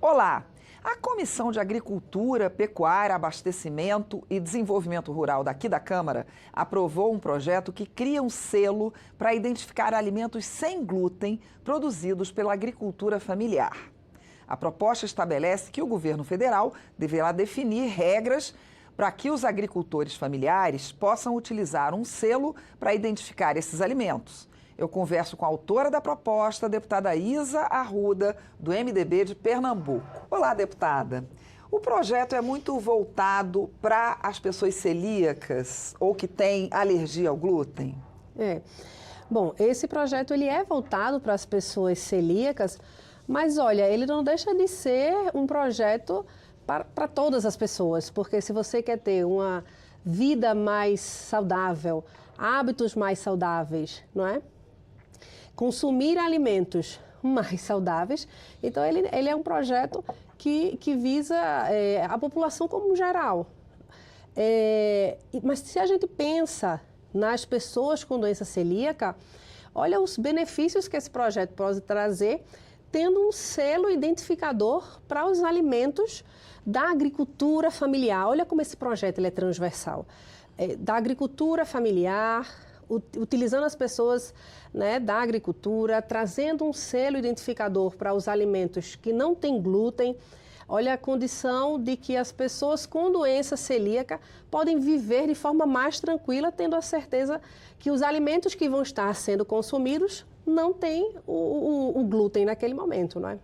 Olá! A Comissão de Agricultura, Pecuária, Abastecimento e Desenvolvimento Rural daqui da Câmara aprovou um projeto que cria um selo para identificar alimentos sem glúten produzidos pela agricultura familiar. A proposta estabelece que o governo federal deverá definir regras para que os agricultores familiares possam utilizar um selo para identificar esses alimentos. Eu converso com a autora da proposta, a deputada Isa Arruda, do MDB de Pernambuco. Olá, deputada. O projeto é muito voltado para as pessoas celíacas ou que têm alergia ao glúten? Bom, esse projeto ele é voltado para as pessoas celíacas, mas olha, ele não deixa de ser um projeto para todas as pessoas, porque se você quer ter uma vida mais saudável, hábitos mais saudáveis, não é? Consumir alimentos mais saudáveis, então ele é um projeto que visa a população como geral. Mas se a gente pensa nas pessoas com doença celíaca, olha os benefícios que esse projeto pode trazer, tendo um selo identificador para os alimentos da agricultura familiar. Olha como esse projeto ele é transversal. Da agricultura familiar, utilizando as pessoas, né, da agricultura, trazendo um selo identificador para os alimentos que não têm glúten. Olha a condição de que as pessoas com doença celíaca podem viver de forma mais tranquila, tendo a certeza que os alimentos que vão estar sendo consumidos não têm o glúten naquele momento, não é?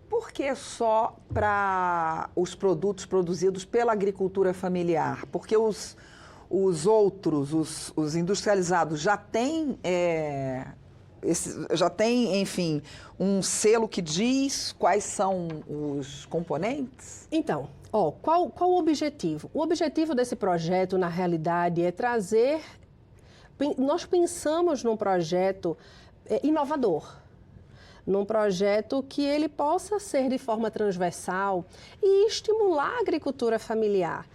Por que só para os produtos produzidos pela agricultura familiar? Porque os outros, os industrializados, já têm, enfim, um selo que diz quais são os componentes? Então, qual o objetivo? O objetivo desse projeto, na realidade, é trazer... Nós pensamos num projeto inovador, num projeto que ele possa ser de forma transversal e estimular a agricultura familiar.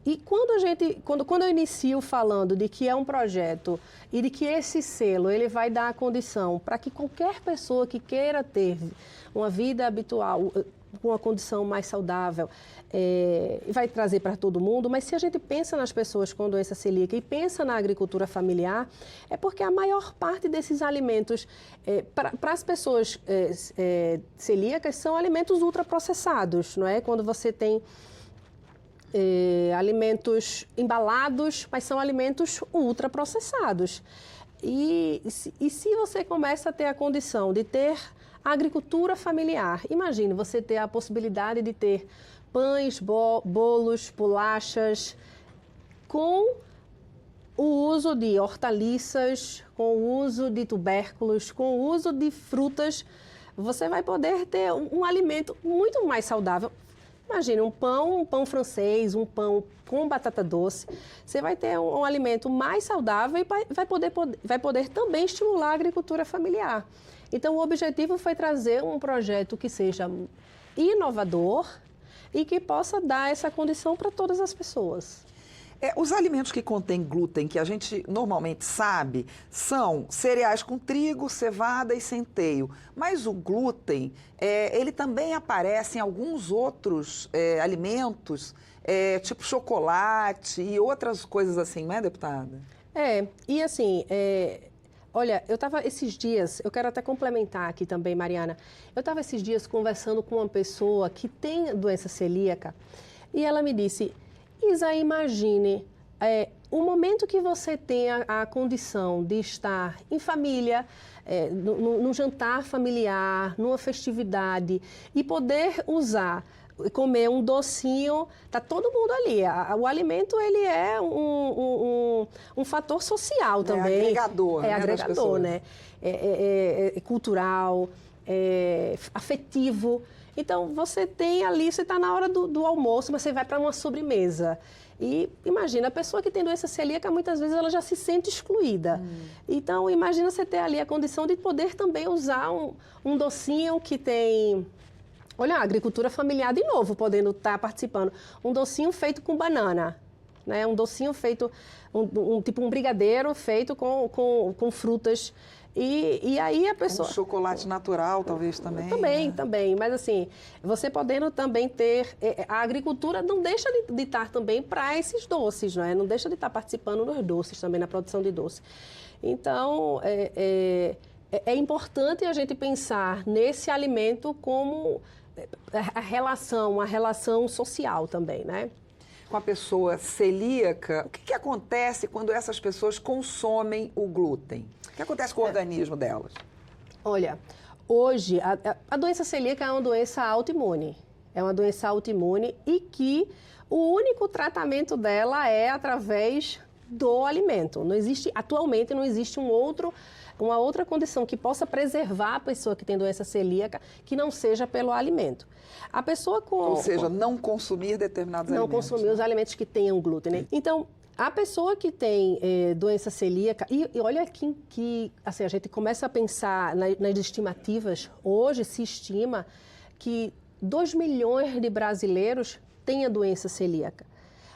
E quando eu inicio falando de que é um projeto e de que esse selo ele vai dar a condição para que qualquer pessoa que queira ter uma vida habitual, com uma condição mais saudável, vai trazer para todo mundo, mas se a gente pensa nas pessoas com doença celíaca e pensa na agricultura familiar, é porque a maior parte desses alimentos, para as pessoas celíacas, são alimentos ultraprocessados, não é? Quando você tem alimentos embalados, mas são alimentos ultraprocessados. E se você começa a ter a condição de ter agricultura familiar, imagine você ter a possibilidade de ter pães, bolos, bolachas, com o uso de hortaliças, com o uso de tubérculos, com o uso de frutas, você vai poder ter um alimento muito mais saudável. Imagine um pão francês, um pão com batata doce. Você vai ter um alimento mais saudável e vai poder também estimular a agricultura familiar. Então, o objetivo foi trazer um projeto que seja inovador e que possa dar essa condição para todas as pessoas. Os alimentos que contêm glúten, que a gente normalmente sabe, são cereais com trigo, cevada e centeio. Mas o glúten, ele também aparece em alguns outros alimentos, tipo chocolate e outras coisas assim, não é, deputada? E assim... Olha, eu estava esses dias, eu quero até complementar aqui também, Mariana, eu estava esses dias conversando com uma pessoa que tem doença celíaca e ela me disse, Isa, imagine o momento que você tem a condição de estar em família, num jantar familiar, numa festividade e poder comer um docinho, tá todo mundo ali. O alimento, ele é um fator social também. Agregador, né, agregador, né? É cultural, afetivo. Então, você tem ali, você está na hora do almoço, mas você vai para uma sobremesa. E imagina, a pessoa que tem doença celíaca, muitas vezes ela já se sente excluída. Então, imagina você ter ali a condição de poder também usar um docinho que tem... Olha, a agricultura familiar de novo, podendo estar participando. Um docinho feito com banana. né? Um docinho feito, tipo um brigadeiro feito com frutas. E aí a pessoa... Um chocolate natural, talvez, também. Também. Mas assim, você podendo também ter... A agricultura não deixa de estar também para esses doces, não é? Não deixa de estar participando dos doces também, na produção de doce. Então, é importante a gente pensar nesse alimento como a relação social também, né? Com a pessoa celíaca, o que acontece quando essas pessoas consomem o glúten? O que acontece com o organismo delas? Olha, hoje a doença celíaca é uma doença autoimune. É uma doença autoimune e que o único tratamento dela é através do alimento. Atualmente não existe uma outra condição que possa preservar a pessoa que tem doença celíaca que não seja pelo alimento. A pessoa Ou seja, não consumir determinados alimentos. Não consumir os alimentos que tenham glúten, né? Então, a pessoa que tem doença celíaca, e olha que assim, a gente começa a pensar nas estimativas, hoje se estima que 2 milhões de brasileiros têm a doença celíaca.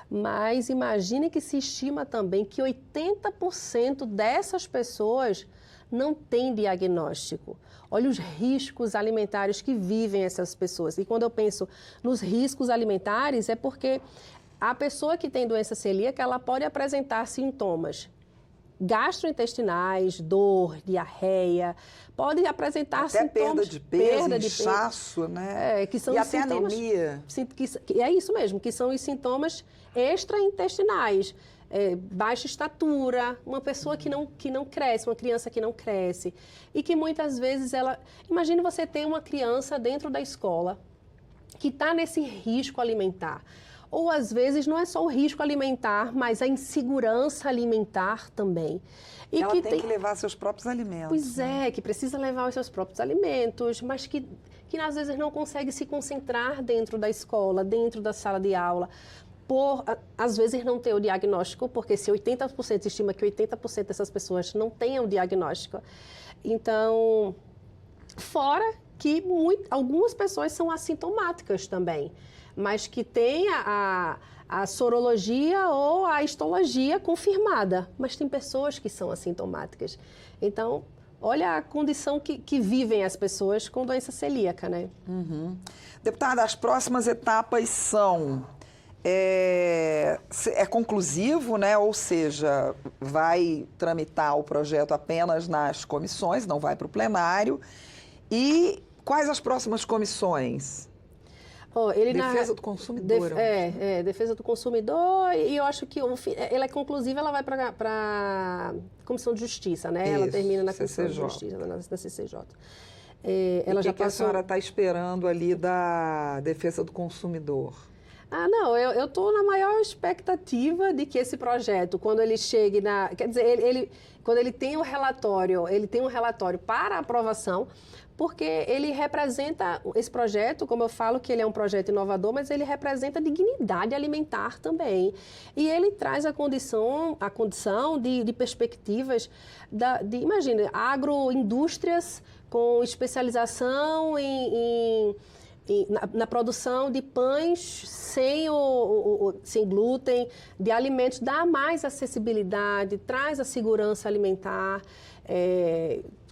Mas imagine que se estima também que 80% dessas pessoas não têm diagnóstico. Olha os riscos alimentares que vivem essas pessoas. E quando eu penso nos riscos alimentares, é porque a pessoa que tem doença celíaca, ela pode apresentar sintomas gastrointestinais, dor, diarreia, pode apresentar até sintomas... perda de peso, inchaço, né? Que são e os até sintomas, anemia. Que é isso mesmo, que são os sintomas extraintestinais. Baixa estatura, uma pessoa que não cresce, uma criança que não cresce. E que muitas vezes ela... Imagine você ter uma criança dentro da escola que está nesse risco alimentar. Ou, às vezes, não é só o risco alimentar, mas a insegurança alimentar também. E ela tem que levar seus próprios alimentos. Pois que precisa levar os seus próprios alimentos, mas que às vezes não consegue se concentrar dentro da escola, dentro da sala de aula, por, às vezes, não ter o diagnóstico, porque se 80%, estima que 80% dessas pessoas não tenham o diagnóstico. Então, fora que algumas pessoas são assintomáticas também, mas que têm a sorologia ou a histologia confirmada, mas tem pessoas que são assintomáticas. Então, olha a condição que vivem as pessoas com doença celíaca, né? Uhum. Deputada, as próximas etapas são... É conclusivo, né? Ou seja, vai tramitar o projeto apenas nas comissões, não vai para o plenário. E quais as próximas comissões? Defesa do consumidor. Defesa do consumidor, e eu acho que ela é conclusiva, ela vai para a Comissão de Justiça, né? Ela termina na Comissão de Justiça, na CCJ. Ela já passou... a senhora está esperando ali da Defesa do Consumidor? Não, eu estou na maior expectativa de que esse projeto, quando ele chegue na... Quer dizer, quando ele tem um relatório para aprovação, porque ele representa, esse projeto, como eu falo que ele é um projeto inovador, mas ele representa dignidade alimentar também. E ele traz a condição de perspectivas imagina, agroindústrias com especialização na produção de pães sem glúten, de alimentos, dá mais acessibilidade, traz a segurança alimentar.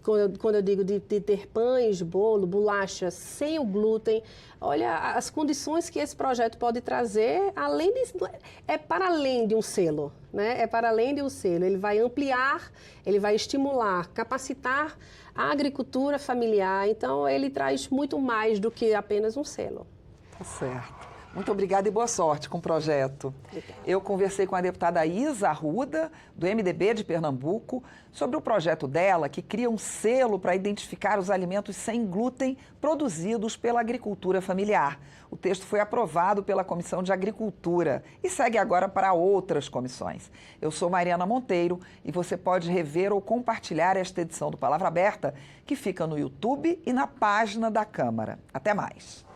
Quando eu digo de ter pães, bolo, bolacha sem o glúten, olha as condições que esse projeto pode trazer, para além de um selo, né? É para além de um selo. Ele vai ampliar, ele vai estimular, capacitar a agricultura familiar. Então, ele traz muito mais do que apenas um selo. Tá certo. Muito obrigada e boa sorte com o projeto. Obrigada. Eu conversei com a deputada Isa Arruda, do MDB de Pernambuco, sobre o projeto dela, que cria um selo para identificar os alimentos sem glúten produzidos pela agricultura familiar. O texto foi aprovado pela Comissão de Agricultura e segue agora para outras comissões. Eu sou Mariana Monteiro e você pode rever ou compartilhar esta edição do Palavra Aberta, que fica no YouTube e na página da Câmara. Até mais.